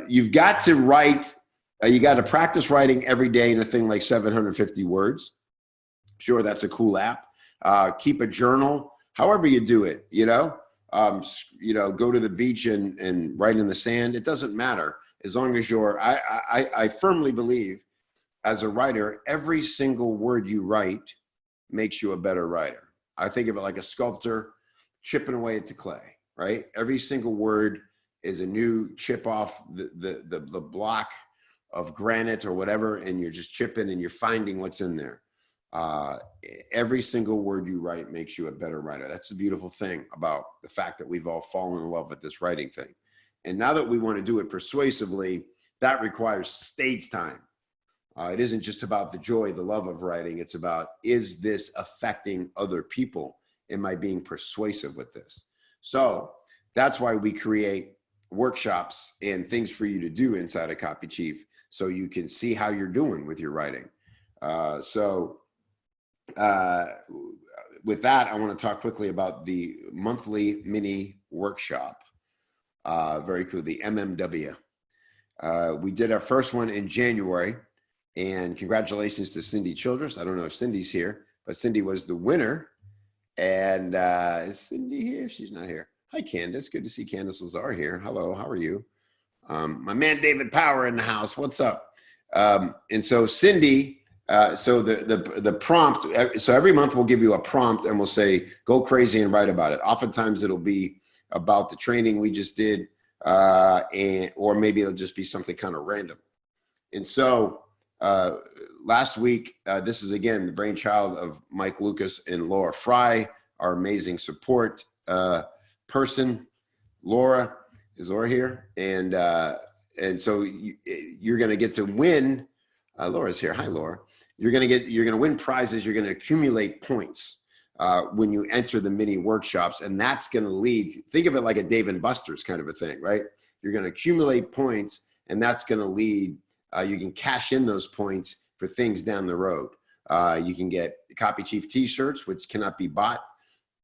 you've got to write, you got to practice writing every day in a thing like 750 words. Sure, that's a cool app. Keep a journal, however you do it, go to the beach and write in the sand. It doesn't matter as long as I firmly believe as a writer, every single word you write makes you a better writer. I think of it like a sculptor chipping away at the clay, right? Every single word is a new chip off the block of granite or whatever, and you're just chipping and you're finding what's in there. Every single word you write makes you a better writer. That's the beautiful thing about the fact that we've all fallen in love with this writing thing. And now that we want to do it persuasively, that requires stage time. It isn't just about the joy, the love of writing. It's about, is this affecting other people? Am I being persuasive with this? So that's why we create workshops and things for you to do inside of Copy Chief, so you can see how you're doing with your writing. With that, I want to talk quickly about the monthly mini workshop. Very cool, the MMW. We did our first one in January, and congratulations to Cindy Childress. I don't know if Cindy's here, but Cindy was the winner. And is Cindy here? She's not here. Hi, Candace. Good to see Candace Lazar here. Hello, how are you? My man David Power in the house. What's up? And so Cindy, so the prompt, so every month we'll give you a prompt and we'll say, go crazy and write about it. Oftentimes it'll be about the training we just did, or maybe it'll just be something kind of random. And so last week, this is again the brainchild of Mike Lucas and Laura Fry, our amazing support person. Laura, is Laura here? And so you're going to get to win. Laura's here. Hi, Laura. You're going to win prizes. You're going to accumulate points when you enter the mini workshops, and that's going to lead. Think of it like a Dave and Buster's kind of a thing, right? You're going to accumulate points, and that's going to lead. You can cash in those points for things down the road. You can get Copy Chief t-shirts, which cannot be bought,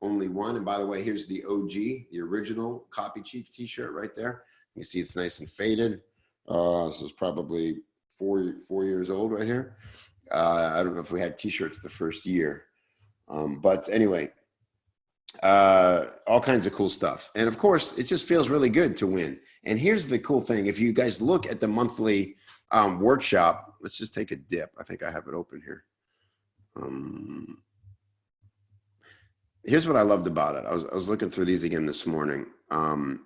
only one. And by the way, here's the OG, the original Copy Chief t-shirt right there. You see it's nice and faded. This is probably four years old right here. I don't know if we had t-shirts the first year. But anyway, all kinds of cool stuff. And of course, it just feels really good to win. And here's the cool thing. If you guys look at the monthly workshop, let's just take a dip. I think I have it open here. Here's what I loved about it. I was looking through these again this morning. Oh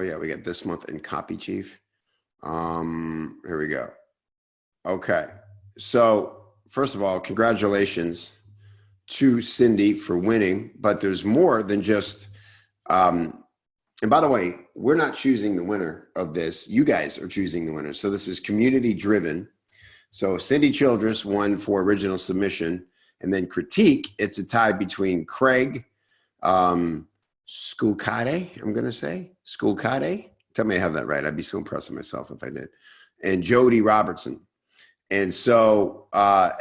yeah, we got this month in Copy Chief. Here we go. Okay. So first of all, congratulations to Cindy for winning, but there's more than just, and by the way, we're not choosing the winner of this. You guys are choosing the winner. So this is community driven. So Cindy Childress won for original submission, and then critique. It's a tie between Craig Skulkade, I'm going to say. Skulkade. Tell me I have that right. I'd be so impressed with myself if I did. And Jody Robertson. And so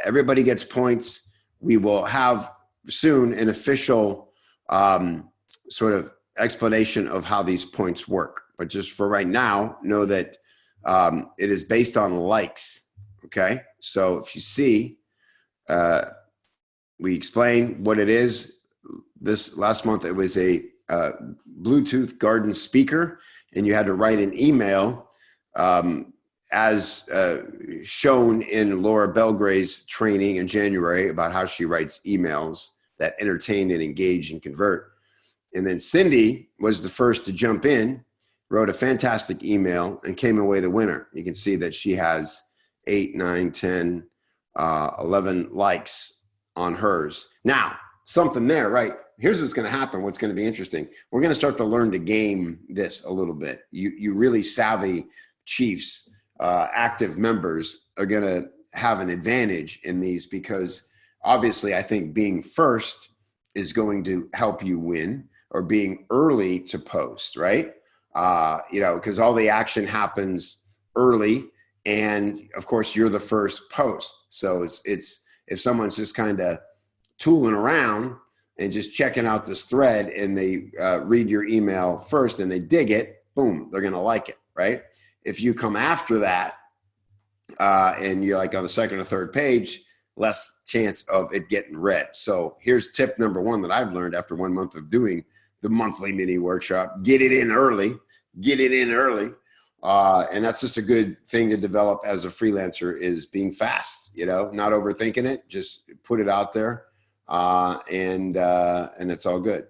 everybody gets points. We will have soon an official sort of explanation of how these points work. But just for right now, know that it is based on likes. Okay. So if you see, we explain what it is. This last month, it was a Bluetooth garden speaker, and you had to write an email as shown in Laura Belgray's training in January about how she writes emails that entertain and engage and convert. And then Cindy was the first to jump in, wrote a fantastic email, and came away the winner. You can see that she has 8, 9, 10, 11 likes on hers. Now, something there, right? Here's what's going to happen. What's going to be interesting. We're going to start to learn to game this a little bit. You really savvy Chiefs, active members are going to have an advantage in these, because obviously I think being first is going to help you win, or being early to post, right? Because all the action happens early, and of course you're the first post. So it's if someone's just kind of tooling around, and just checking out this thread, and they read your email first and they dig it, boom, they're going to like it, right? If you come after that and you're like on the second or third page, less chance of it getting read. So here's tip number one that I've learned after 1 month of doing the monthly mini workshop: get it in early, get it in early. And that's just a good thing to develop as a freelancer, is being fast, you know, not overthinking it, just put it out there, and it's all good.